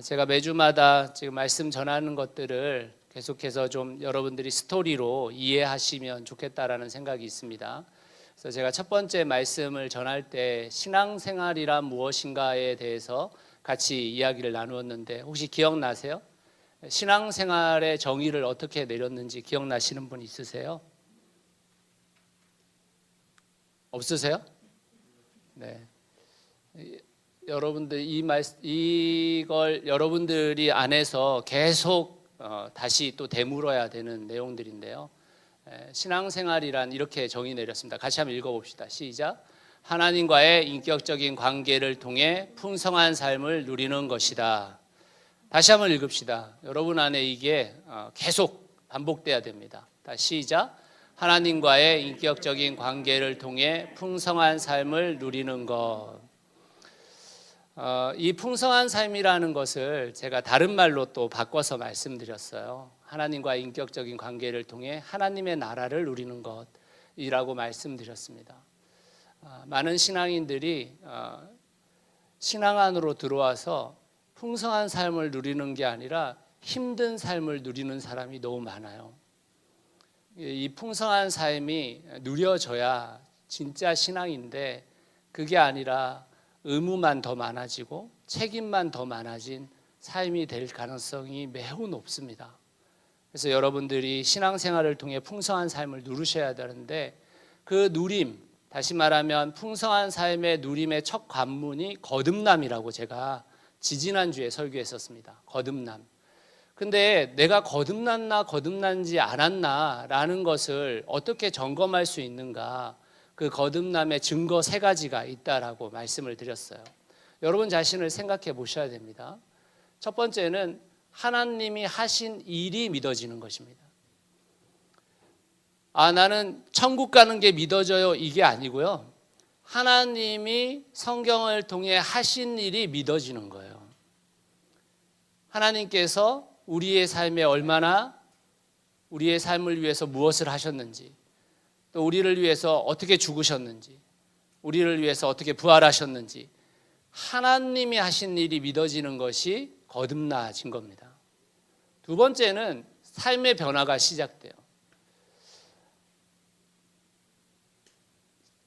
제가 매주마다 지금 말씀 전하는 것들을 계속해서 좀 여러분들이 스토리로 이해하시면 좋겠다라는 생각이 있습니다. 그래서 제가 첫 번째 말씀을 전할 때 신앙생활이란 무엇인가에 대해서 같이 이야기를 나누었는데 혹시 기억나세요? 신앙생활의 정의를 어떻게 내렸는지 기억나시는 분 있으세요? 없으세요? 네. 여러분들 이걸 여러분들이 안에서 계속 다시 또 되물어야 되는 내용들인데요. 신앙생활이란 이렇게 정의 내렸습니다. 같이 한번 읽어봅시다. 시작. 하나님과의 인격적인 관계를 통해 풍성한 삶을 누리는 것이다. 다시 한번 읽읍시다. 여러분 안에 이게 계속 반복돼야 됩니다. 다시 시작. 하나님과의 인격적인 관계를 통해 풍성한 삶을 누리는 것. 이 풍성한 삶이라는 것을 제가 다른 말로 또 바꿔서 말씀드렸어요. 하나님과의 인격적인 관계를 통해 하나님의 나라를 누리는 것이라고 말씀드렸습니다. 많은 신앙인들이 신앙 안으로 들어와서 풍성한 삶을 누리는 게 아니라 힘든 삶을 누리는 사람이 너무 많아요. 이 풍성한 삶이 누려져야 진짜 신앙인데 그게 아니라 의무만 더 많아지고 책임만 더 많아진 삶이 될 가능성이 매우 높습니다. 그래서 여러분들이 신앙생활을 통해 풍성한 삶을 누리셔야 되는데 그 누림, 다시 말하면 풍성한 삶의 누림의 첫 관문이 거듭남이라고 제가 지지난주에 설교했었습니다. 거듭남. 근데 내가 거듭났나 거듭난지 않았나 라는 것을 어떻게 점검할 수 있는가, 그 거듭남의 증거 3가지가 있다라고 말씀을 드렸어요. 여러분 자신을 생각해 보셔야 됩니다. 첫 번째는 하나님이 하신 일이 믿어지는 것입니다. 나는 천국 가는 게 믿어져요 이게 아니고요. 하나님이 성경을 통해 하신 일이 믿어지는 거예요. 하나님께서 우리의 삶에 얼마나 우리의 삶을 위해서 무엇을 하셨는지, 또 우리를 위해서 어떻게 죽으셨는지, 우리를 위해서 어떻게 부활하셨는지 하나님이 하신 일이 믿어지는 것이 거듭나진 겁니다. 두 번째는 삶의 변화가 시작돼요.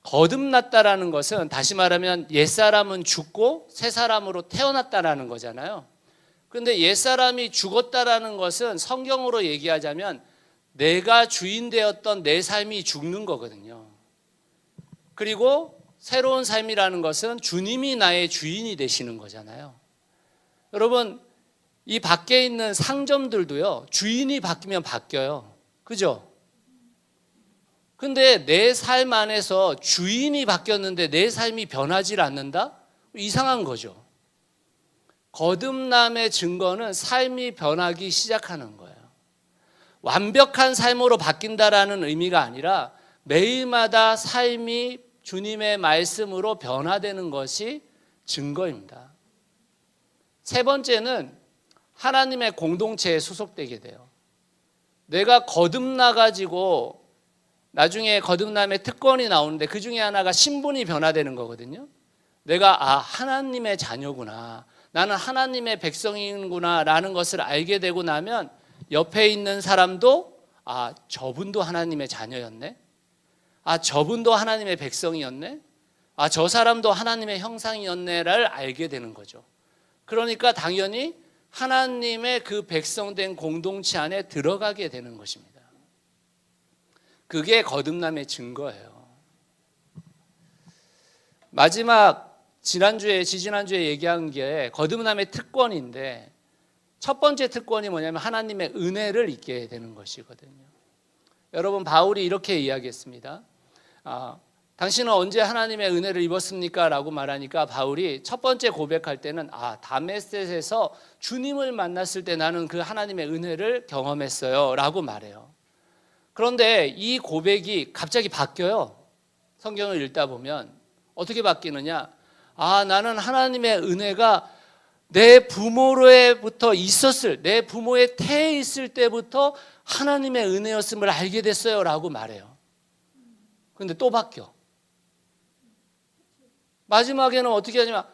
거듭났다라는 것은 다시 말하면 옛사람은 죽고 새 사람으로 태어났다라는 거잖아요. 그런데 옛사람이 죽었다라는 것은 성경으로 얘기하자면 내가 주인 되었던 내 삶이 죽는 거거든요. 그리고 새로운 삶이라는 것은 주님이 나의 주인이 되시는 거잖아요. 여러분, 이 밖에 있는 상점들도요, 주인이 바뀌면 바뀌어요. 그죠? 근데 내 삶 안에서 주인이 바뀌었는데 내 삶이 변하지 않는다? 이상한 거죠. 거듭남의 증거는 삶이 변하기 시작하는 거예요. 완벽한 삶으로 바뀐다라는 의미가 아니라 매일마다 삶이 주님의 말씀으로 변화되는 것이 증거입니다. 세 번째는 하나님의 공동체에 소속되게 돼요. 내가 거듭나가지고 나중에 거듭남의 특권이 나오는데 그 중에 하나가 신분이 변화되는 거거든요. 내가 하나님의 자녀구나, 나는 하나님의 백성이구나 라는 것을 알게 되고 나면 옆에 있는 사람도 저분도 하나님의 자녀였네, 저분도 하나님의 백성이었네, 저 사람도 하나님의 형상이었네를 알게 되는 거죠. 그러니까 당연히 하나님의 그 백성된 공동체 안에 들어가게 되는 것입니다. 그게 거듭남의 증거예요. 마지막 지지난주에 얘기한 게 거듭남의 특권인데 첫 번째 특권이 뭐냐면 하나님의 은혜를 입게 되는 것이거든요. 여러분, 바울이 이렇게 이야기했습니다. 당신은 언제 하나님의 은혜를 입었습니까? 라고 말하니까 바울이 첫 번째 고백할 때는 다메섹에서 주님을 만났을 때 나는 그 하나님의 은혜를 경험했어요 라고 말해요. 그런데 이 고백이 갑자기 바뀌어요. 성경을 읽다 보면 어떻게 바뀌느냐, 나는 하나님의 은혜가 내 부모로부터 있었을, 내 부모의 태에 있을 때부터 하나님의 은혜였음을 알게 됐어요 라고 말해요. 그런데 또 바뀌어. 마지막에는 어떻게 하냐면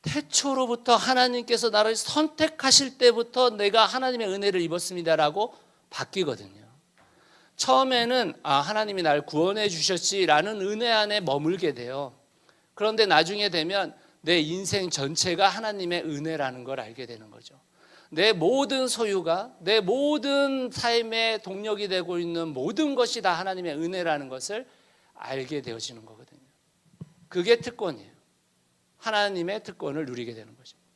태초로부터 하나님께서 나를 선택하실 때부터 내가 하나님의 은혜를 입었습니다라고 바뀌거든요. 처음에는 하나님이 나를 구원해 주셨지라는 은혜 안에 머물게 돼요. 그런데 나중에 되면 내 인생 전체가 하나님의 은혜라는 걸 알게 되는 거죠. 내 모든 소유가, 내 모든 삶의 동력이 되고 있는 모든 것이 다 하나님의 은혜라는 것을 알게 되어지는 거거든요. 그게 특권이에요. 하나님의 특권을 누리게 되는 것입니다.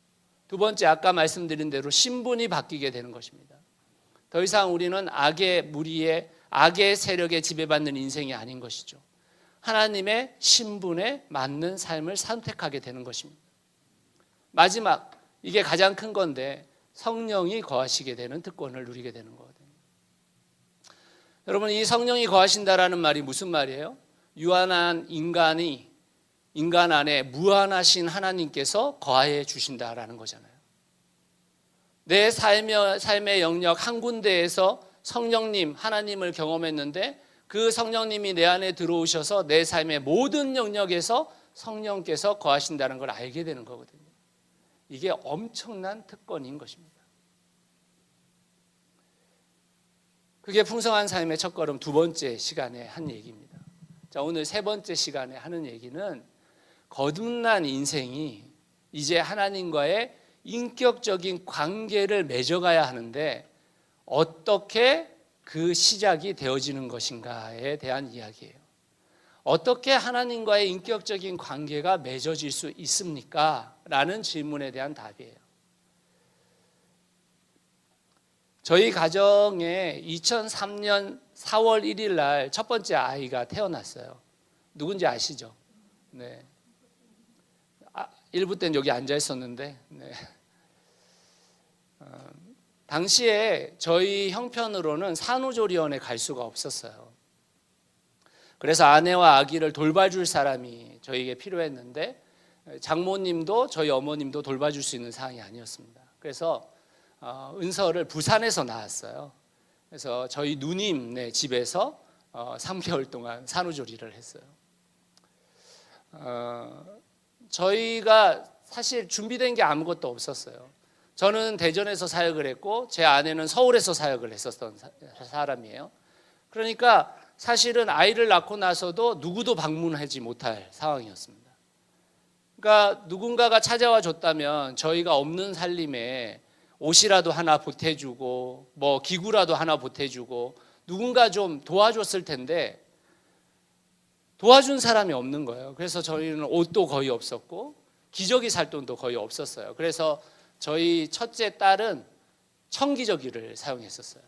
두 번째, 아까 말씀드린 대로 신분이 바뀌게 되는 것입니다. 더 이상 우리는 악의 무리에, 악의 세력에 지배받는 인생이 아닌 것이죠. 하나님의 신분에 맞는 삶을 선택하게 되는 것입니다. 마지막, 이게 가장 큰 건데 성령이 거하시게 되는 특권을 누리게 되는 거거든요. 여러분, 이 성령이 거하신다라는 말이 무슨 말이에요? 유한한 인간 안에 무한하신 하나님께서 거하해 주신다라는 거잖아요. 내 삶의 영역 한 군데에서 성령님, 하나님을 경험했는데 그 성령님이 내 안에 들어오셔서 내 삶의 모든 영역에서 성령께서 거하신다는 걸 알게 되는 거거든요. 이게 엄청난 특권인 것입니다. 그게 풍성한 삶의 첫걸음 두 번째 시간에 한 얘기입니다. 자, 오늘 세 번째 시간에 하는 얘기는 거듭난 인생이 이제 하나님과의 인격적인 관계를 맺어가야 하는데 어떻게 그 시작이 되어지는 것인가에 대한 이야기예요. 어떻게 하나님과의 인격적인 관계가 맺어질 수 있습니까? 라는 질문에 대한 답이에요. 저희 가정에 2003년 4월 1일 날 첫 번째 아이가 태어났어요. 누군지 아시죠? 네. 1부 때는 여기 앉아 있었는데, 네. 당시에 저희 형편으로는 산후조리원에 갈 수가 없었어요. 그래서 아내와 아기를 돌봐줄 사람이 저에게 필요했는데 장모님도 저희 어머님도 돌봐줄 수 있는 상황이 아니었습니다. 그래서 은서를 부산에서 낳았어요. 그래서 저희 누님네 집에서 3개월 동안 산후조리를 했어요. 저희가 사실 준비된 게 아무것도 없었어요. 저는 대전에서 사역을 했고 제 아내는 서울에서 사역을 했었던 사람이에요. 그러니까 사실은 아이를 낳고 나서도 누구도 방문하지 못할 상황이었습니다. 그러니까 누군가가 찾아와 줬다면 저희가 없는 살림에 옷이라도 하나 보태주고 뭐 기구라도 하나 보태주고 누군가 좀 도와줬을 텐데 도와준 사람이 없는 거예요. 그래서 저희는 옷도 거의 없었고 기저귀 살 돈도 거의 없었어요. 그래서 저희 첫째 딸은 청기저귀를 사용했었어요.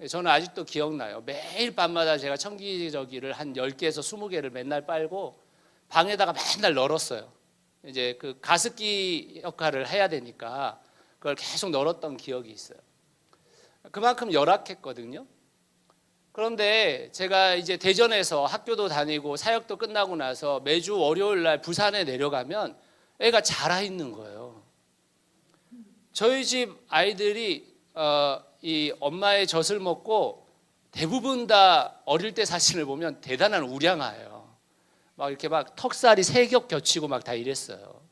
저는 아직도 기억나요. 매일 밤마다 제가 청기저귀를 한 10개에서 20개를 맨날 빨고 방에다가 맨날 널었어요. 이제 그 가습기 역할을 해야 되니까 그걸 계속 널었던 기억이 있어요. 그만큼 열악했거든요. 그런데 제가 이제 대전에서 학교도 다니고 사역도 끝나고 나서 매주 월요일 날 부산에 내려가면 애가 자라 있는 거예요. 저희 집 아이들이 이 엄마의 젖을 먹고 대부분 다 어릴 때 사진을 보면 대단한 우량아예요. 막 이렇게 막 턱살이 세 겹 겹치고 막 다 이랬어요.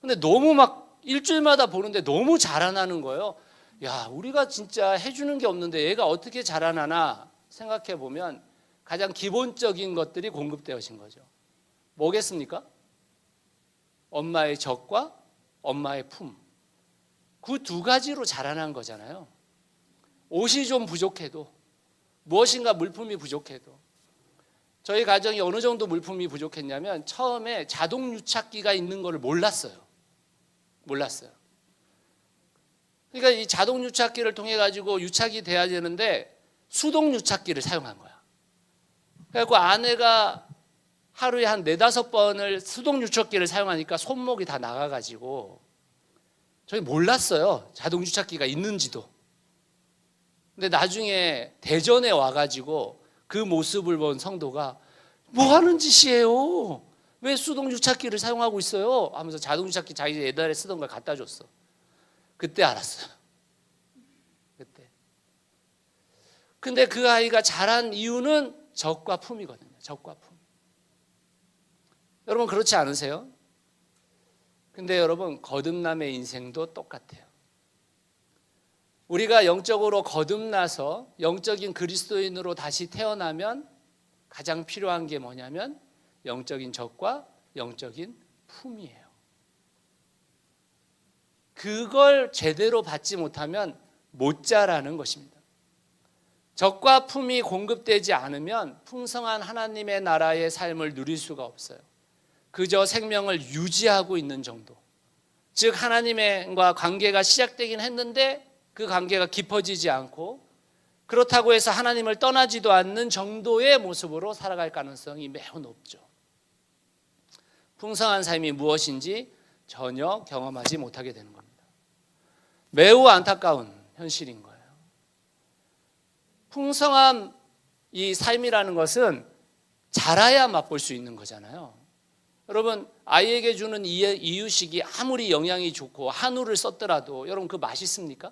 근데 너무 막 일주일마다 보는데 너무 자라나는 거예요. 야, 우리가 진짜 해주는 게 없는데 얘가 어떻게 자라나나 생각해 보면 가장 기본적인 것들이 공급되어진 거죠. 뭐겠습니까? 엄마의 젖과 엄마의 품. 그 두 가지로 자라난 거잖아요. 옷이 좀 부족해도 무엇인가 물품이 부족해도 저희 가정이 어느 정도 물품이 부족했냐면 처음에 자동 유착기가 있는 걸 몰랐어요. 그러니까 이 자동 유착기를 통해 가지고 유착이 돼야 되는데 수동 유착기를 사용한 거야. 그래서 아내가 하루에 한 4-5번을 수동 유착기를 사용하니까 손목이 다 나가가지고 저희 몰랐어요. 자동 유착기가 있는지도. 근데 나중에 대전에 와가지고 그 모습을 본 성도가 뭐 하는 짓이에요? 왜 수동 유착기를 사용하고 있어요? 하면서 자동 유착기 자기 옛날에 쓰던 걸 갖다 줬어. 그때 알았어요. 그때. 근데 그 아이가 자란 이유는 젖과 품이거든요. 젖과 품. 여러분 그렇지 않으세요? 근데 여러분, 거듭남의 인생도 똑같아요. 우리가 영적으로 거듭나서 영적인 그리스도인으로 다시 태어나면 가장 필요한 게 뭐냐면 영적인 젖과 영적인 품이에요. 그걸 제대로 받지 못하면 못 자라는 것입니다. 젖과 품이 공급되지 않으면 풍성한 하나님의 나라의 삶을 누릴 수가 없어요. 그저 생명을 유지하고 있는 정도. 즉 하나님과 관계가 시작되긴 했는데 그 관계가 깊어지지 않고, 그렇다고 해서 하나님을 떠나지도 않는 정도의 모습으로 살아갈 가능성이 매우 높죠. 풍성한 삶이 무엇인지 전혀 경험하지 못하게 되는 겁니다. 매우 안타까운 현실인 거예요. 풍성한 이 삶이라는 것은 자라야 맛볼 수 있는 거잖아요. 여러분, 아이에게 주는 이유식이 아무리 영양이 좋고 한우를 썼더라도 여러분 그 맛있습니까?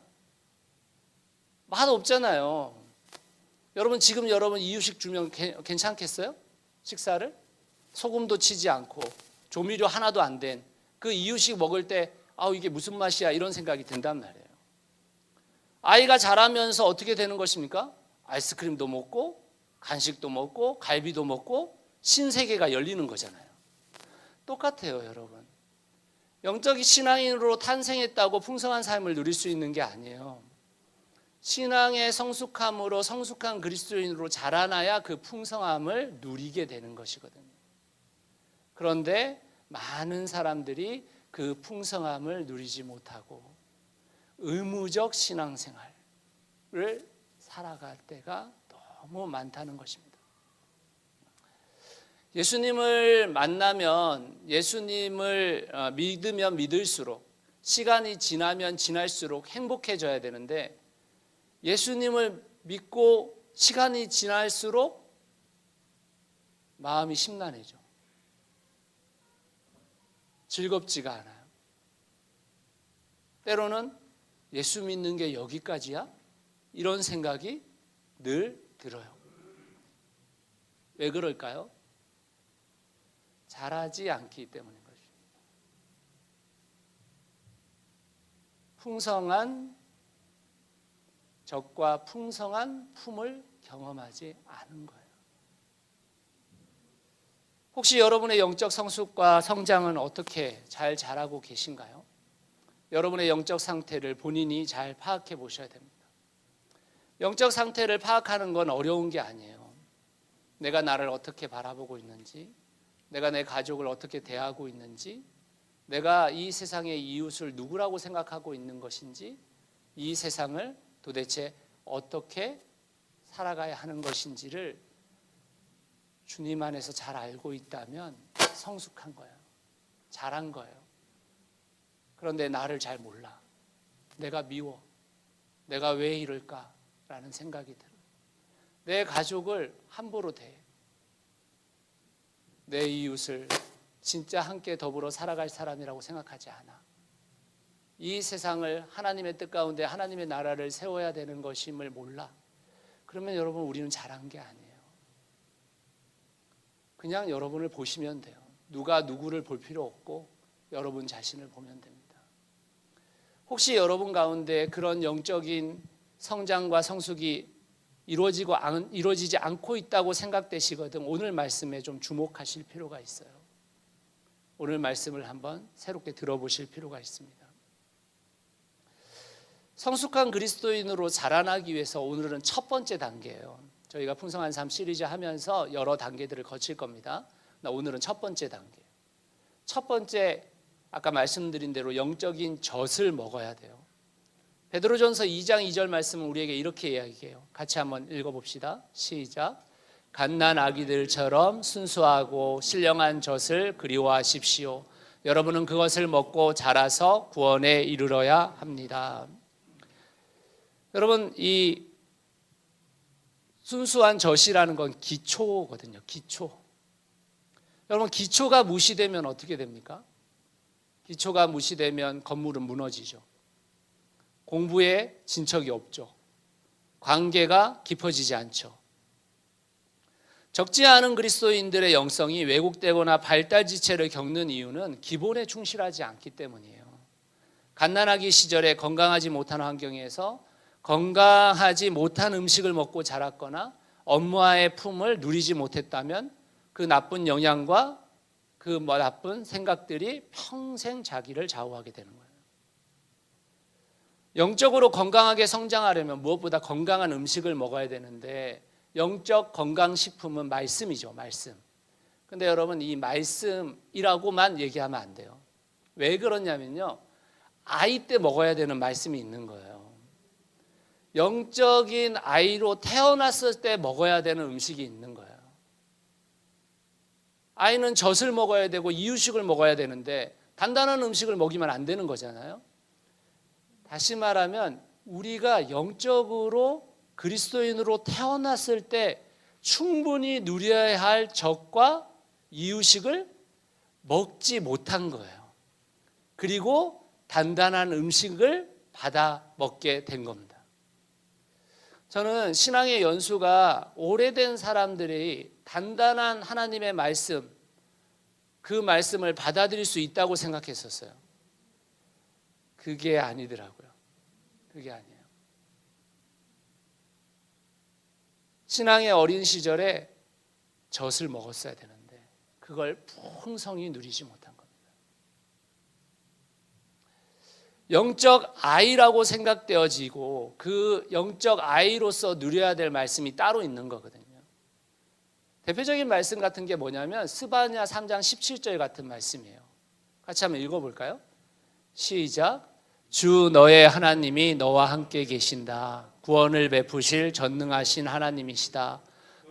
맛 없잖아요. 여러분 지금 여러분 이유식 주면 괜찮겠어요? 식사를? 소금도 치지 않고 조미료 하나도 안 된 그 이유식 먹을 때 이게 무슨 맛이야 이런 생각이 든단 말이에요. 아이가 자라면서 어떻게 되는 것입니까? 아이스크림도 먹고 간식도 먹고 갈비도 먹고 신세계가 열리는 거잖아요. 똑같아요, 여러분. 영적인 신앙인으로 탄생했다고 풍성한 삶을 누릴 수 있는 게 아니에요. 신앙의 성숙함으로 성숙한 그리스도인으로 자라나야 그 풍성함을 누리게 되는 것이거든요. 그런데 많은 사람들이 그 풍성함을 누리지 못하고 의무적 신앙생활을 살아갈 때가 너무 많다는 것입니다. 예수님을 만나면, 예수님을 믿으면 믿을수록, 시간이 지나면 지날수록 행복해져야 되는데 예수님을 믿고 시간이 지날수록 마음이 심란해져. 즐겁지가 않아요. 때로는 예수 믿는 게 여기까지야? 이런 생각이 늘 들어요. 왜 그럴까요? 자라지 않기 때문인 거죠. 풍성한 젖과 풍성한 품을 경험하지 않은 거예요. 혹시 여러분의 영적 성숙과 성장은 어떻게 잘 자라고 계신가요? 여러분의 영적 상태를 본인이 잘 파악해 보셔야 됩니다. 영적 상태를 파악하는 건 어려운 게 아니에요. 내가 나를 어떻게 바라보고 있는지, 내가 내 가족을 어떻게 대하고 있는지, 내가 이 세상의 이웃을 누구라고 생각하고 있는 것인지, 이 세상을 도대체 어떻게 살아가야 하는 것인지를 주님 안에서 잘 알고 있다면 성숙한 거예요. 잘한 거예요. 그런데 나를 잘 몰라. 내가 미워. 내가 왜 이럴까라는 생각이 들어요. 내 가족을 함부로 대해. 내 이웃을 진짜 함께 더불어 살아갈 사람이라고 생각하지 않아. 이 세상을 하나님의 뜻 가운데 하나님의 나라를 세워야 되는 것임을 몰라. 그러면 여러분, 우리는 잘한 게 아니에요. 그냥 여러분을 보시면 돼요. 누가 누구를 볼 필요 없고 여러분 자신을 보면 됩니다. 혹시 여러분 가운데 그런 영적인 성장과 성숙이 이루어지지 않고 있다고 생각되시거든 오늘 말씀에 좀 주목하실 필요가 있어요. 오늘 말씀을 한번 새롭게 들어보실 필요가 있습니다. 성숙한 그리스도인으로 자라나기 위해서 오늘은 첫 번째 단계예요. 저희가 풍성한 삶 시리즈 하면서 여러 단계들을 거칠 겁니다. 오늘은 첫 번째 단계. 첫 번째, 아까 말씀드린 대로 영적인 젖을 먹어야 돼요. 베드로전서 2장 2절 말씀은 우리에게 이렇게 이야기해요. 같이 한번 읽어봅시다. 시작. 갓난 아기들처럼 순수하고 신령한 젖을 그리워하십시오. 여러분은 그것을 먹고 자라서 구원에 이르러야 합니다. 여러분, 이 순수한 젖이라는 건 기초거든요. 기초. 여러분, 기초가 무시되면 어떻게 됩니까? 기초가 무시되면 건물은 무너지죠. 공부에 진척이 없죠. 관계가 깊어지지 않죠. 적지 않은 그리스도인들의 영성이 왜곡되거나 발달 지체를 겪는 이유는 기본에 충실하지 않기 때문이에요. 갓난아기 시절에 건강하지 못한 환경에서 건강하지 못한 음식을 먹고 자랐거나 엄마의 품을 누리지 못했다면 그 나쁜 영향과 그 나쁜 생각들이 평생 자기를 좌우하게 되는 거예요. 영적으로 건강하게 성장하려면 무엇보다 건강한 음식을 먹어야 되는데 영적 건강식품은 말씀이죠. 말씀. 근데 여러분 이 말씀이라고만 얘기하면 안 돼요. 왜 그러냐면요. 아이 때 먹어야 되는 말씀이 있는 거예요. 영적인 아이로 태어났을 때 먹어야 되는 음식이 있는 거예요. 아이는 젖을 먹어야 되고 이유식을 먹어야 되는데 단단한 음식을 먹이면 안 되는 거잖아요. 다시 말하면 우리가 영적으로 그리스도인으로 태어났을 때 충분히 누려야 할 젖과 이유식을 먹지 못한 거예요. 그리고 단단한 음식을 받아 먹게 된 겁니다. 저는 신앙의 연수가 오래된 사람들이 단단한 하나님의 말씀, 그 말씀을 받아들일 수 있다고 생각했었어요. 그게 아니더라고요. 그게 아니에요. 신앙의 어린 시절에 젖을 먹었어야 되는데 그걸 풍성히 누리지 못한 겁니다. 영적 아이라고 생각되어지고 그 영적 아이로서 누려야 될 말씀이 따로 있는 거거든요. 대표적인 말씀 같은 게 뭐냐면 스바냐 3장 17절 같은 말씀이에요. 같이 한번 읽어볼까요? 시작. 주 너의 하나님이 너와 함께 계신다. 구원을 베푸실 전능하신 하나님이시다.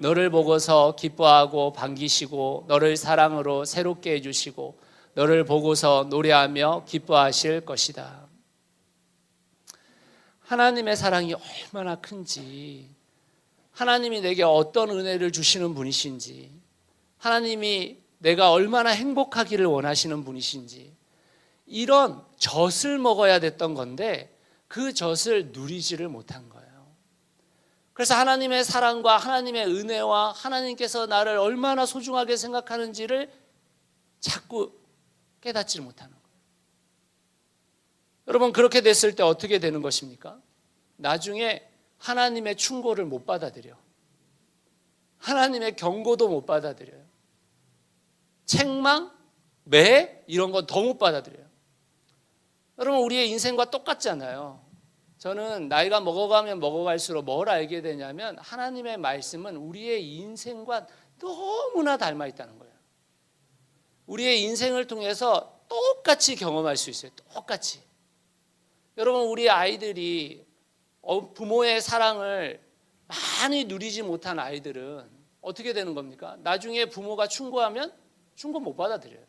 너를 보고서 기뻐하고 반기시고 너를 사랑으로 새롭게 해주시고 너를 보고서 노래하며 기뻐하실 것이다. 하나님의 사랑이 얼마나 큰지, 하나님이 내게 어떤 은혜를 주시는 분이신지, 하나님이 내가 얼마나 행복하기를 원하시는 분이신지, 이런 젖을 먹어야 됐던 건데 그 젖을 누리지를 못한 거예요. 그래서 하나님의 사랑과 하나님의 은혜와 하나님께서 나를 얼마나 소중하게 생각하는지를 자꾸 깨닫지를 못하는 거예요. 여러분 그렇게 됐을 때 어떻게 되는 것입니까? 나중에 하나님의 충고를 못 받아들여. 하나님의 경고도 못 받아들여요. 책망, 매 이런 건 더 못 받아들여요. 여러분 우리의 인생과 똑같잖아요. 저는 나이가 먹어가면 먹어갈수록 뭘 알게 되냐면 하나님의 말씀은 우리의 인생과 너무나 닮아 있다는 거예요. 우리의 인생을 통해서 똑같이 경험할 수 있어요. 똑같이. 여러분 우리 아이들이 부모의 사랑을 많이 누리지 못한 아이들은 어떻게 되는 겁니까? 나중에 부모가 충고하면 충고 못 받아들여요.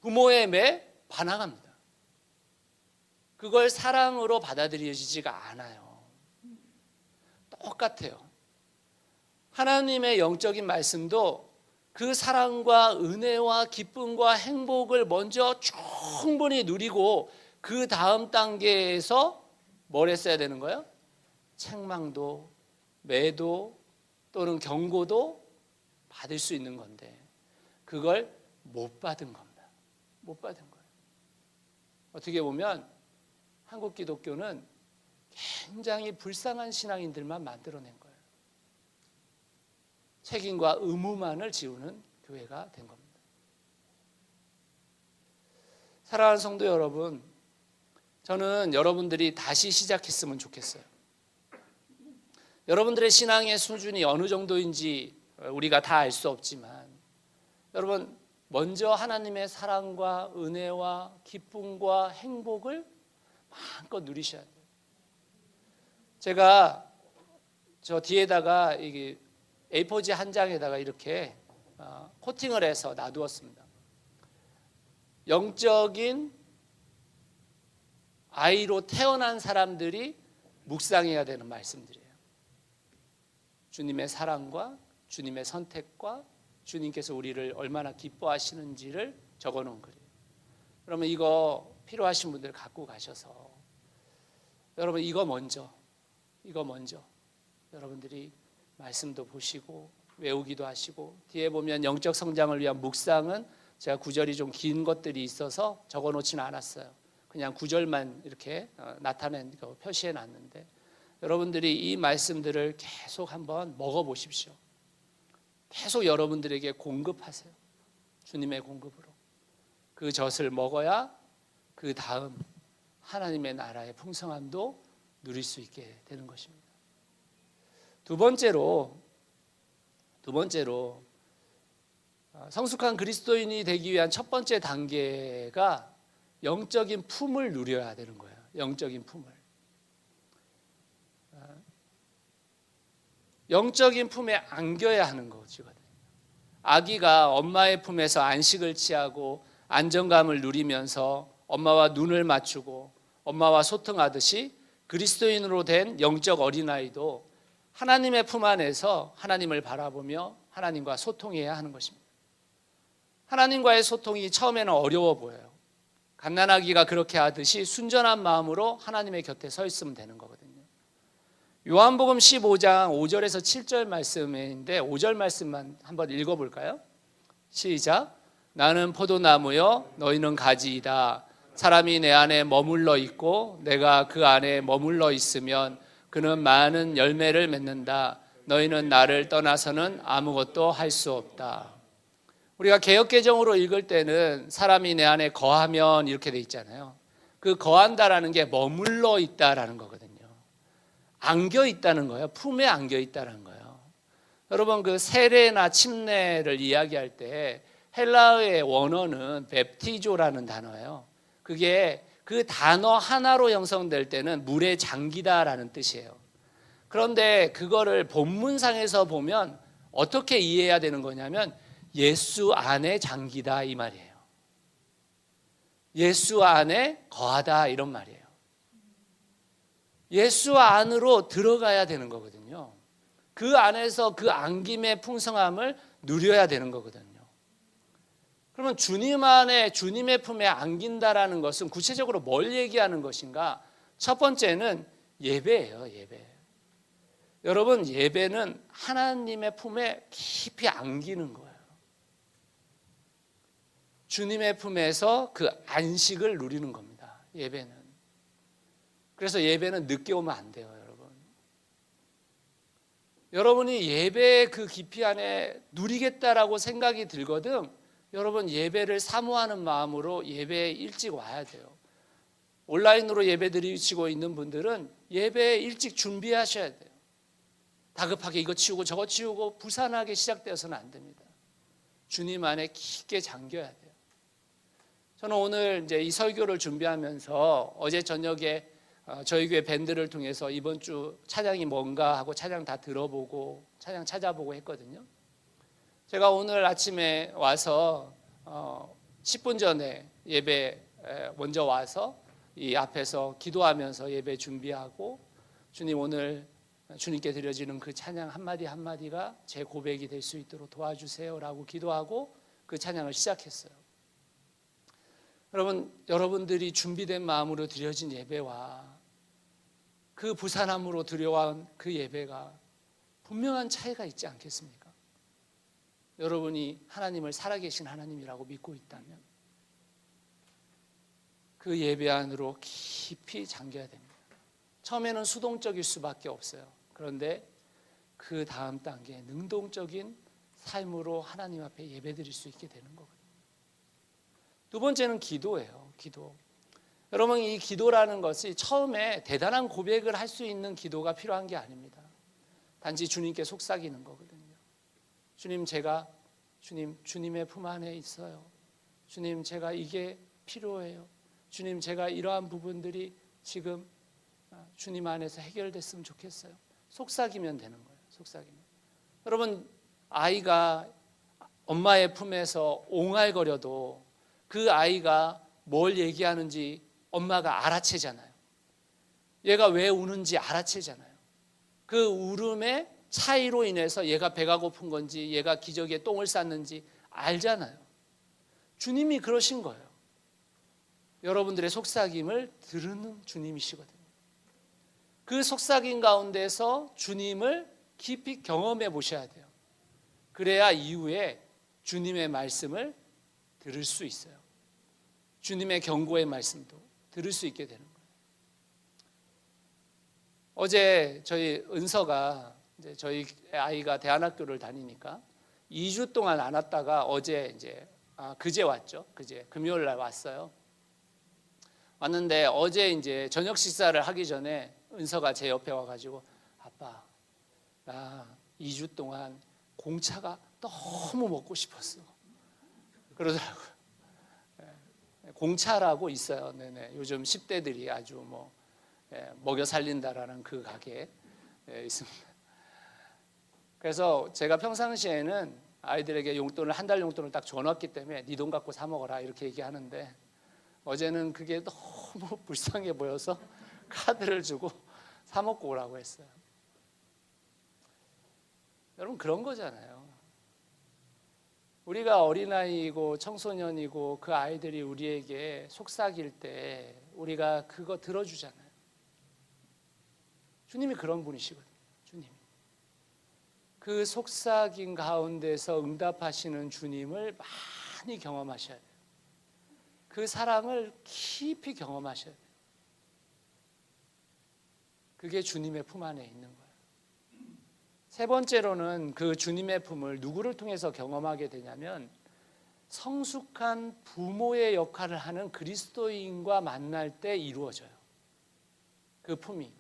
부모의 매 반항합니다. 그걸 사랑으로 받아들여지지가 않아요. 똑같아요. 하나님의 영적인 말씀도 그 사랑과 은혜와 기쁨과 행복을 먼저 충분히 누리고 그 다음 단계에서 뭘 했어야 되는 거예요? 책망도 매도 또는 경고도 받을 수 있는 건데 그걸 못 받은 겁니다. 못 받은 거예요. 어떻게 보면 한국 기독교는 굉장히 불쌍한 신앙인들만 만들어낸 거예요. 책임과 의무만을 지우는 교회가 된 겁니다. 사랑하는 성도 여러분, 저는 여러분들이 다시 시작했으면 좋겠어요. 여러분들의 신앙의 수준이 어느 정도인지 우리가 다 알 수 없지만 여러분 먼저 하나님의 사랑과 은혜와 기쁨과 행복을 마음껏 누리셔야 돼요. 제가 저 뒤에다가 이게 A4지 한 장에다가 이렇게 코팅을 해서 놔두었습니다. 영적인 아이로 태어난 사람들이 묵상해야 되는 말씀들이에요. 주님의 사랑과 주님의 선택과 주님께서 우리를 얼마나 기뻐하시는지를 적어놓은 글이에요. 그러면 이거 필요하신 분들 갖고 가셔서 여러분 이거 먼저 여러분들이 말씀도 보시고 외우기도 하시고, 뒤에 보면 영적 성장을 위한 묵상은 제가 구절이 좀 긴 것들이 있어서 적어놓지는 않았어요. 그냥 구절만 이렇게 나타낸 거 표시해 놨는데, 여러분들이 이 말씀들을 계속 한번 먹어보십시오. 계속 여러분들에게 공급하세요. 주님의 공급으로. 그 젖을 먹어야 그 다음 하나님의 나라의 풍성함도 누릴 수 있게 되는 것입니다. 두 번째로 성숙한 그리스도인이 되기 위한 첫 번째 단계가 영적인 품을 누려야 되는 거예요. 영적인 품을. 영적인 품에 안겨야 하는 것이거든요. 아기가 엄마의 품에서 안식을 취하고 안정감을 누리면서 엄마와 눈을 맞추고 엄마와 소통하듯이, 그리스도인으로 된 영적 어린아이도 하나님의 품 안에서 하나님을 바라보며 하나님과 소통해야 하는 것입니다. 하나님과의 소통이 처음에는 어려워 보여요. 갓난아기가 그렇게 하듯이 순전한 마음으로 하나님의 곁에 서 있으면 되는 거거든요. 요한복음 15장 5절에서 7절 말씀인데 5절 말씀만 한번 읽어볼까요? 시작. 나는 포도나무요 너희는 가지이다. 사람이 내 안에 머물러 있고 내가 그 안에 머물러 있으면 그는 많은 열매를 맺는다. 너희는 나를 떠나서는 아무것도 할 수 없다. 우리가 개역개정으로 읽을 때는 사람이 내 안에 거하면 이렇게 돼 있잖아요. 그 거한다라는 게 머물러 있다라는 거거든요. 안겨 있다는 거예요. 품에 안겨 있다는 거예요. 여러분, 그 세례나 침례를 이야기할 때 헬라어의 원어는 베프티조라는 단어예요. 그게 그 단어 하나로 형성될 때는 물에 잠기다라는 뜻이에요. 그런데 그거를 본문상에서 보면 어떻게 이해해야 되는 거냐면 예수 안에 잠기다 이 말이에요. 예수 안에 거하다 이런 말이에요. 예수 안으로 들어가야 되는 거거든요. 그 안에서 그 안김의 풍성함을 누려야 되는 거거든요. 그러면 주님 안에, 주님의 품에 안긴다라는 것은 구체적으로 뭘 얘기하는 것인가? 첫 번째는 예배예요. 예배. 여러분, 예배는 하나님의 품에 깊이 안기는 거예요. 주님의 품에서 그 안식을 누리는 겁니다. 예배는. 그래서 예배는 늦게 오면 안 돼요, 여러분. 여러분이 예배의 그 깊이 안에 누리겠다라고 생각이 들거든 여러분 예배를 사모하는 마음으로 예배에 일찍 와야 돼요. 온라인으로 예배 드리시고 있는 분들은 예배에 일찍 준비하셔야 돼요. 다급하게 이거 치우고 저거 치우고 부산하게 시작되어서는 안 됩니다. 주님 안에 깊게 잠겨야 돼요. 저는 오늘 이제 이 설교를 준비하면서 어제 저녁에 저희 교회 밴드를 통해서 이번 주 찬양이 뭔가 하고 찬양 다 들어보고 찬양 찾아보고 했거든요. 제가 오늘 아침에 와서 10분 전에 예배 먼저 와서 이 앞에서 기도하면서 예배 준비하고 주님 오늘 주님께 드려지는 그 찬양 한마디 한마디가 제 고백이 될 수 있도록 도와주세요라고 기도하고 그 찬양을 시작했어요. 여러분들이 준비된 마음으로 드려진 예배와 그 부산함으로 드려온 그 예배가 분명한 차이가 있지 않겠습니까? 여러분이 하나님을 살아계신 하나님이라고 믿고 있다면 그 예배 안으로 깊이 잠겨야 됩니다. 처음에는 수동적일 수밖에 없어요. 그런데 그 다음 단계 능동적인 삶으로 하나님 앞에 예배드릴 수 있게 되는 거거든요. 두 번째는 기도예요. 기도. 여러분 이 기도라는 것이 처음에 대단한 고백을 할 수 있는 기도가 필요한 게 아닙니다. 단지 주님께 속삭이는 거거든요. 주님의 품 안에 있어요. 주님 제가 이게 필요해요. 주님 제가 이러한 부분들이 지금 주님 안에서 해결됐으면 좋겠어요. 속삭이면 되는 거예요. 속삭이면. 여러분 아이가 엄마의 품에서 옹알거려도 그 아이가 뭘 얘기하는지 엄마가 알아채잖아요. 얘가 왜 우는지 알아채잖아요. 그 울음의 차이로 인해서 얘가 배가 고픈 건지 얘가 기저귀에 똥을 쌌는지 알잖아요. 주님이 그러신 거예요. 여러분들의 속삭임을 들으는 주님이시거든요. 그 속삭임 가운데서 주님을 깊이 경험해 보셔야 돼요. 그래야 이후에 주님의 말씀을 들을 수 있어요. 주님의 경고의 말씀도 들을 수 있게 되는 거예요. 어제 저희 은서가 이제 저희 아이가 대안학교를 다니니까 2주 동안 안 왔다가 어제 이제 그제 왔죠. 그제 금요일 날 왔어요. 왔는데 어제 이제 저녁 식사를 하기 전에 은서가 제 옆에 와가지고 아빠 나 2주 동안 공차가 너무 먹고 싶었어. 그러더라고요. 공차라고 있어요. 네네. 요즘 10대들이 아주 먹여 살린다라는 그 가게에 있습니다. 그래서 제가 평상시에는 아이들에게 용돈을 한 달 용돈을 딱 줘놨기 때문에 네 돈 갖고 사 먹어라 이렇게 얘기하는데 어제는 그게 너무 불쌍해 보여서 카드를 주고 사 먹고 오라고 했어요. 여러분 그런 거잖아요. 우리가 어린아이이고 청소년이고 그 아이들이 우리에게 속삭일 때 우리가 그거 들어주잖아요. 주님이 그런 분이시거든요. 주님이. 그 속삭임 가운데서 응답하시는 주님을 많이 경험하셔야 돼요. 그 사랑을 깊이 경험하셔야 돼요. 그게 주님의 품 안에 있는 거예요. 세 번째로는 그 주님의 품을 누구를 통해서 경험하게 되냐면 성숙한 부모의 역할을 하는 그리스도인과 만날 때 이루어져요. 그 품이.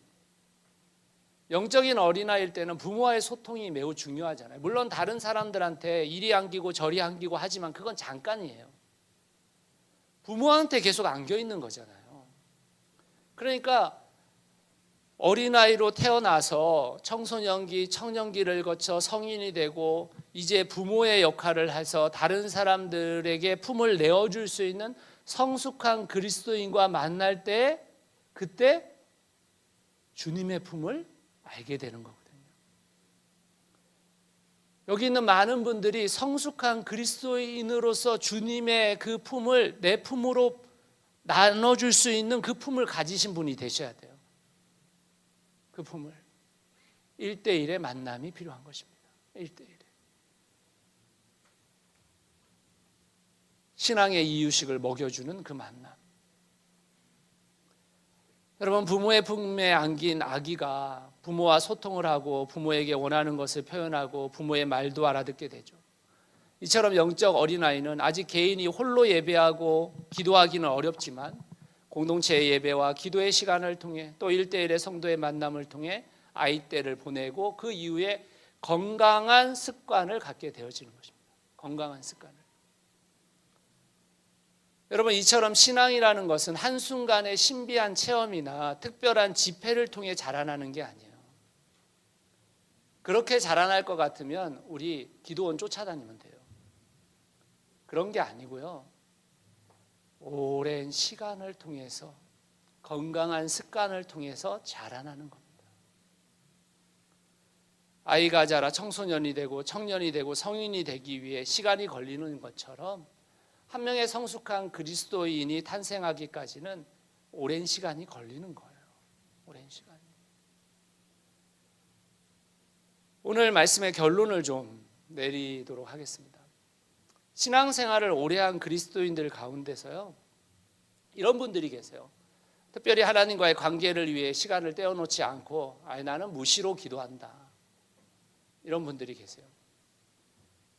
영적인 어린아이일 때는 부모와의 소통이 매우 중요하잖아요. 물론 다른 사람들한테 이리 안기고 저리 안기고 하지만 그건 잠깐이에요. 부모한테 계속 안겨 있는 거잖아요. 그러니까 어린아이로 태어나서 청소년기, 청년기를 거쳐 성인이 되고 이제 부모의 역할을 해서 다른 사람들에게 품을 내어줄 수 있는 성숙한 그리스도인과 만날 때 그때 주님의 품을 알게 되는 거거든요. 여기 있는 많은 분들이 성숙한 그리스도인으로서 주님의 그 품을 내 품으로 나눠줄 수 있는 그 품을 가지신 분이 되셔야 돼요. 그 품을 1대1의 만남이 필요한 것입니다. 1대1. 신앙의 이유식을 먹여주는 그 만남. 여러분 부모의 품에 안긴 아기가 부모와 소통을 하고 부모에게 원하는 것을 표현하고 부모의 말도 알아듣게 되죠. 이처럼 영적 어린아이는 아직 개인이 홀로 예배하고 기도하기는 어렵지만 공동체의 예배와 기도의 시간을 통해 또 1대1의 성도의 만남을 통해 아이 때를 보내고 그 이후에 건강한 습관을 갖게 되어지는 것입니다. 건강한 습관을. 여러분 이처럼 신앙이라는 것은 한순간의 신비한 체험이나 특별한 집회를 통해 자라나는 게 아니에요. 그렇게 자라날 것 같으면 우리 기도원 쫓아다니면 돼요. 그런 게 아니고요. 오랜 시간을 통해서 건강한 습관을 통해서 자라나는 겁니다. 아이가 자라 청소년이 되고 청년이 되고 성인이 되기 위해 시간이 걸리는 것처럼 한 명의 성숙한 그리스도인이 탄생하기까지는 오랜 시간이 걸리는 거예요. 오랜 시간이. 오늘 말씀의 결론을 좀 내리도록 하겠습니다. 신앙생활을 오래 한 그리스도인들 가운데서요. 이런 분들이 계세요. 특별히 하나님과의 관계를 위해 시간을 떼어놓지 않고 나는 무시로 기도한다. 이런 분들이 계세요.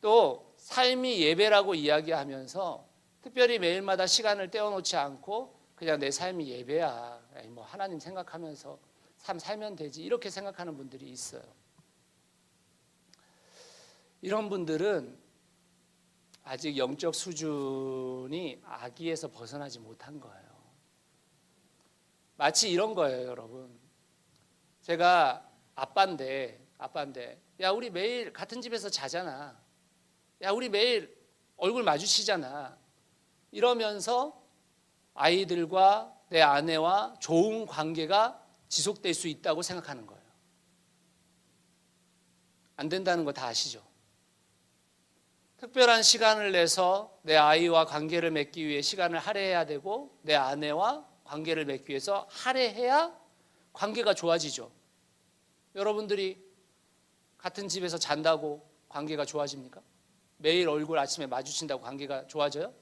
또 삶이 예배라고 이야기하면서 특별히 매일마다 시간을 떼어놓지 않고 그냥 내 삶이 예배야. 하나님 생각하면서 삶 살면 되지. 이렇게 생각하는 분들이 있어요. 이런 분들은 아직 영적 수준이 아기에서 벗어나지 못한 거예요. 마치 이런 거예요, 여러분. 제가 아빠인데 야 우리 매일 같은 집에서 자잖아. 야 우리 매일 얼굴 마주치잖아. 이러면서 아이들과 내 아내와 좋은 관계가 지속될 수 있다고 생각하는 거예요. 안 된다는 거 다 아시죠? 특별한 시간을 내서 내 아이와 관계를 맺기 위해 시간을 할애해야 되고 내 아내와 관계를 맺기 위해서, 할애해야 관계가 좋아지죠. 여러분들이 같은 집에서 잔다고 관계가 좋아집니까? 매일 얼굴 아침에 마주친다고 관계가 좋아져요?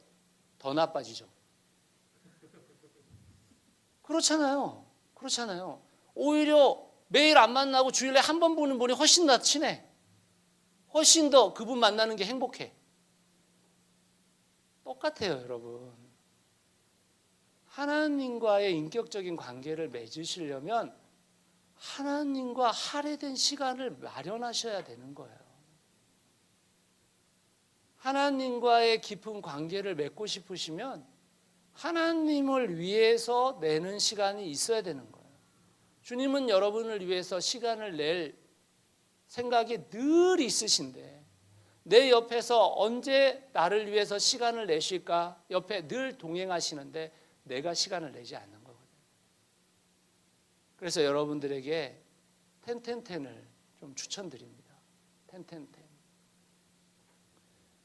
더 나빠지죠. 그렇잖아요. 그렇잖아요. 오히려 매일 안 만나고 주일에 한 번 보는 분이 훨씬 더 친해. 훨씬 더 그분 만나는 게 행복해. 똑같아요, 여러분. 하나님과의 인격적인 관계를 맺으시려면 하나님과 할애된 시간을 마련하셔야 되는 거예요. 하나님과의 깊은 관계를 맺고 싶으시면 하나님을 위해서 내는 시간이 있어야 되는 거예요. 주님은 여러분을 위해서 시간을 낼 생각이 늘 있으신데 내 옆에서 언제 나를 위해서 시간을 내실까? 옆에 늘 동행하시는데 내가 시간을 내지 않는 거거든요. 그래서 여러분들에게 텐텐텐을 좀 추천드립니다. 텐텐텐.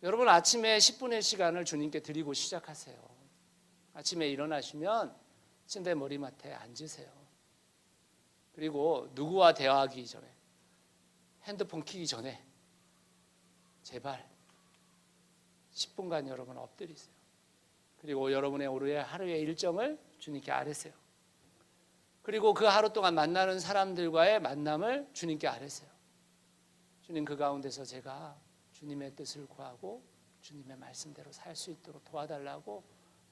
여러분 아침에 10분의 시간을 주님께 드리고 시작하세요. 아침에 일어나시면 침대 머리맡에 앉으세요. 그리고 누구와 대화하기 전에 핸드폰 켜기 전에 제발 10분간 여러분 엎드리세요. 그리고 여러분의 올해 하루의 일정을 주님께 아뢰세요. 그리고 그 하루 동안 만나는 사람들과의 만남을 주님께 아뢰세요. 주님, 그 가운데서 제가 주님의 뜻을 구하고 주님의 말씀대로 살 수 있도록 도와달라고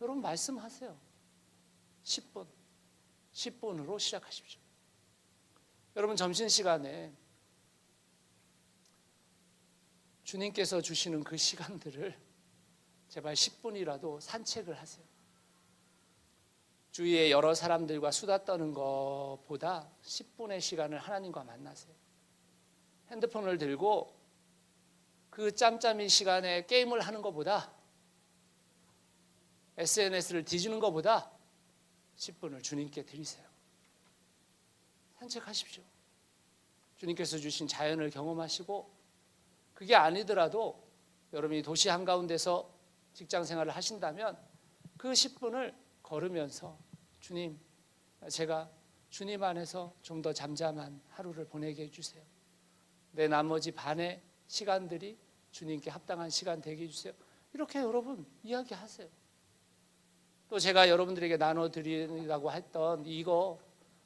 여러분 말씀하세요. 10분으로 시작하십시오. 여러분 점심시간에 주님께서 주시는 그 시간들을 제발 10분이라도 산책을 하세요. 주위에 여러 사람들과 수다 떠는 것보다 10분의 시간을 하나님과 만나세요. 핸드폰을 들고 그 짬짬이 시간에 게임을 하는 것보다 SNS를 뒤지는 것보다 10분을 주님께 드리세요. 산책하십시오. 주님께서 주신 자연을 경험하시고 그게 아니더라도 여러분이 도시 한가운데서 직장 생활을 하신다면 그 10분을 걸으면서 주님, 제가 주님 안에서 좀 더 잠잠한 하루를 보내게 해주세요. 내 나머지 반의 시간들이 주님께 합당한 시간 되게 해주세요. 이렇게 여러분 이야기하세요. 또 제가 여러분들에게 나눠드리라고 했던 이거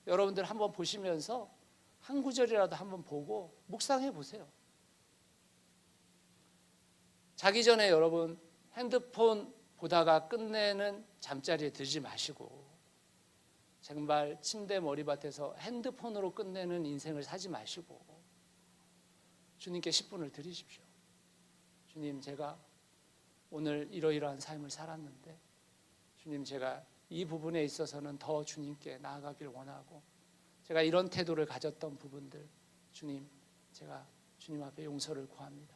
여러분들 한번 보시면서 한 구절이라도 한번 보고 묵상해 보세요. 자기 전에 여러분 핸드폰 보다가 끝내는 잠자리에 들지 마시고 정말 침대 머리맡에서 핸드폰으로 끝내는 인생을 사지 마시고 주님께 10분을 드리십시오. 주님, 제가 오늘 이러이러한 삶을 살았는데 주님, 제가 이 부분에 있어서는 더 주님께 나아가길 원하고 제가 이런 태도를 가졌던 부분들 주님, 제가 주님 앞에 용서를 구합니다.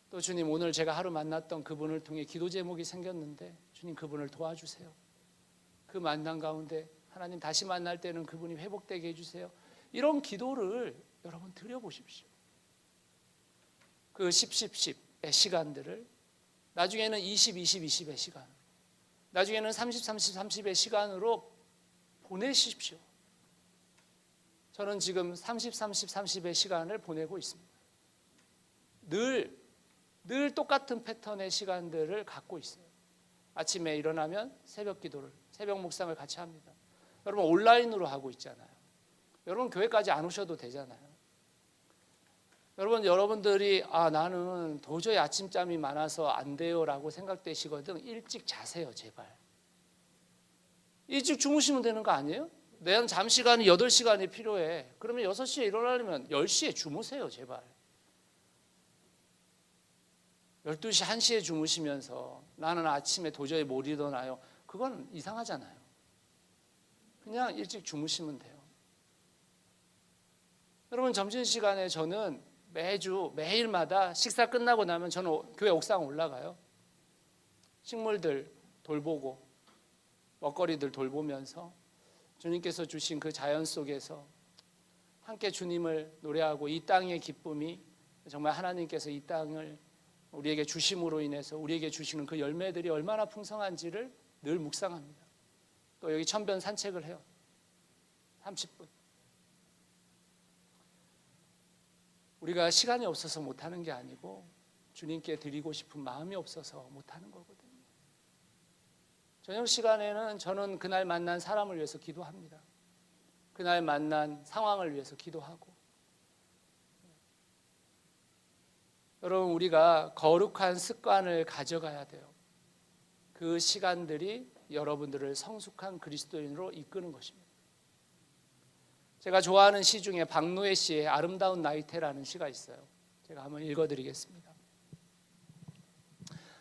또 주님, 오늘 제가 하루 만났던 그분을 통해 기도 제목이 생겼는데 주님, 그분을 도와주세요. 그 만남 가운데 하나님 다시 만날 때는 그분이 회복되게 해주세요. 이런 기도를 여러분 드려보십시오. 그 10의 시간들을 나중에는 20의 시간, 나중에는 30의 시간으로 보내십시오. 저는 지금 30의 시간을 보내고 있습니다. 늘 똑같은 패턴의 시간들을 갖고 있어요. 아침에 일어나면 새벽 기도를, 새벽 묵상을 같이 합니다. 여러분 온라인으로 하고 있잖아요. 여러분 교회까지 안 오셔도 되잖아요. 여러분들이 나는 도저히 아침잠이 많아서 안 돼요라고 생각되시거든. 일찍 자세요, 제발. 일찍 주무시면 되는 거 아니에요? 내 잠시간이 8시간이 필요해. 그러면 6시에 일어나려면 10시에 주무세요, 제발. 12시, 1시에 주무시면서 나는 아침에 도저히 못 일어나요. 그건 이상하잖아요. 그냥 일찍 주무시면 돼요. 여러분 점심시간에 저는 매일마다 식사 끝나고 나면 저는 교회 옥상 올라가요. 식물들 돌보고 먹거리들 돌보면서 주님께서 주신 그 자연 속에서 함께 주님을 노래하고 이 땅의 기쁨이 정말 하나님께서 이 땅을 우리에게 주심으로 인해서 우리에게 주시는 그 열매들이 얼마나 풍성한지를 늘 묵상합니다. 또 여기 천변 산책을 해요. 30분. 우리가 시간이 없어서 못하는 게 아니고 주님께 드리고 싶은 마음이 없어서 못하는 거거든요. 저녁 시간에는 저는 그날 만난 사람을 위해서 기도합니다. 그날 만난 상황을 위해서 기도하고. 여러분, 우리가 거룩한 습관을 가져가야 돼요. 그 시간들이 여러분들을 성숙한 그리스도인으로 이끄는 것입니다. 제가 좋아하는 시 중에 박노해 씨의 아름다운 나이테라는 시가 있어요. 제가 한번 읽어드리겠습니다.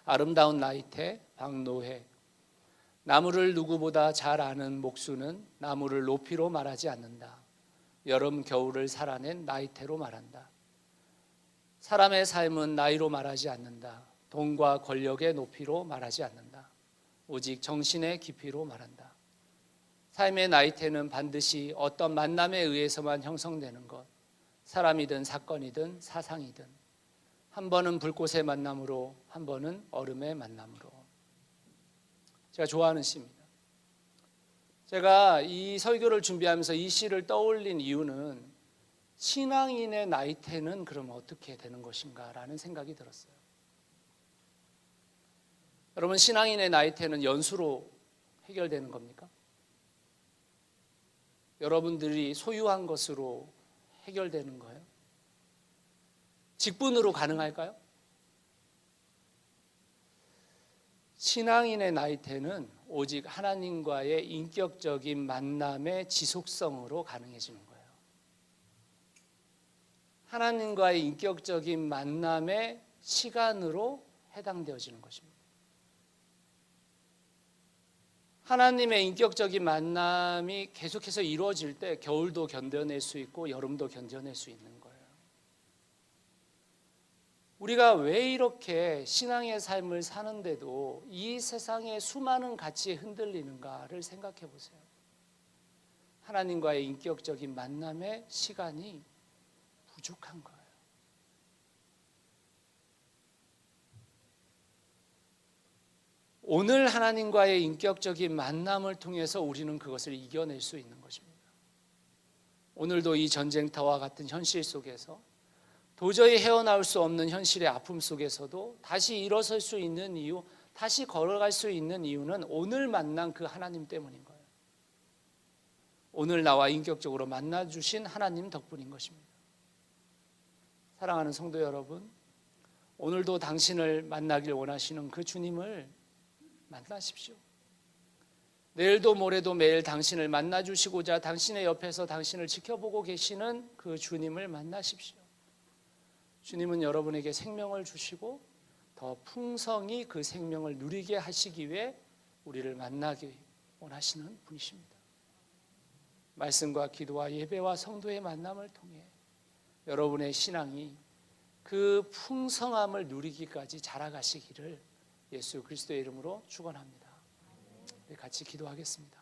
아름다운 나이테, 박노해. 나무를 누구보다 잘 아는 목수는 나무를 높이로 말하지 않는다. 여름 겨울을 살아낸 나이테로 말한다. 사람의 삶은 나이로 말하지 않는다. 돈과 권력의 높이로 말하지 않는다. 오직 정신의 깊이로 말한다. 삶의 나이테는 반드시 어떤 만남에 의해서만 형성되는 것, 사람이든 사건이든 사상이든, 한 번은 불꽃의 만남으로, 한 번은 얼음의 만남으로. 제가 좋아하는 시입니다. 제가 이 설교를 준비하면서 이 시를 떠올린 이유는 신앙인의 나이테는 그럼 어떻게 되는 것인가 라는 생각이 들었어요. 여러분, 신앙인의 나이테는 연수로 해결되는 겁니까? 여러분들이 소유한 것으로 해결되는 거예요? 직분으로 가능할까요? 신앙인의 나이테는 오직 하나님과의 인격적인 만남의 지속성으로 가능해지는 거예요. 하나님과의 인격적인 만남의 시간으로 해당되어지는 것입니다. 하나님의 인격적인 만남이 계속해서 이루어질 때 겨울도 견뎌낼 수 있고 여름도 견뎌낼 수 있는 거예요. 우리가 왜 이렇게 신앙의 삶을 사는데도 이 세상의 수많은 가치에 흔들리는가를 생각해 보세요. 하나님과의 인격적인 만남의 시간이 부족한 거예요. 오늘 하나님과의 인격적인 만남을 통해서 우리는 그것을 이겨낼 수 있는 것입니다. 오늘도 이 전쟁터와 같은 현실 속에서 도저히 헤어나올 수 없는 현실의 아픔 속에서도 다시 일어설 수 있는 이유, 다시 걸어갈 수 있는 이유는 오늘 만난 그 하나님 때문인 거예요. 오늘 나와 인격적으로 만나주신 하나님 덕분인 것입니다. 사랑하는 성도 여러분, 오늘도 당신을 만나길 원하시는 그 주님을 만나십시오. 내일도 모레도 매일 당신을 만나주시고자 당신의 옆에서 당신을 지켜보고 계시는 그 주님을 만나십시오. 주님은 여러분에게 생명을 주시고 더 풍성히 그 생명을 누리게 하시기 위해 우리를 만나기 원하시는 분이십니다. 말씀과 기도와 예배와 성도의 만남을 통해 여러분의 신앙이 그 풍성함을 누리기까지 자라가시기를 예수 그리스도의 이름으로 축원합니다. 같이 기도하겠습니다.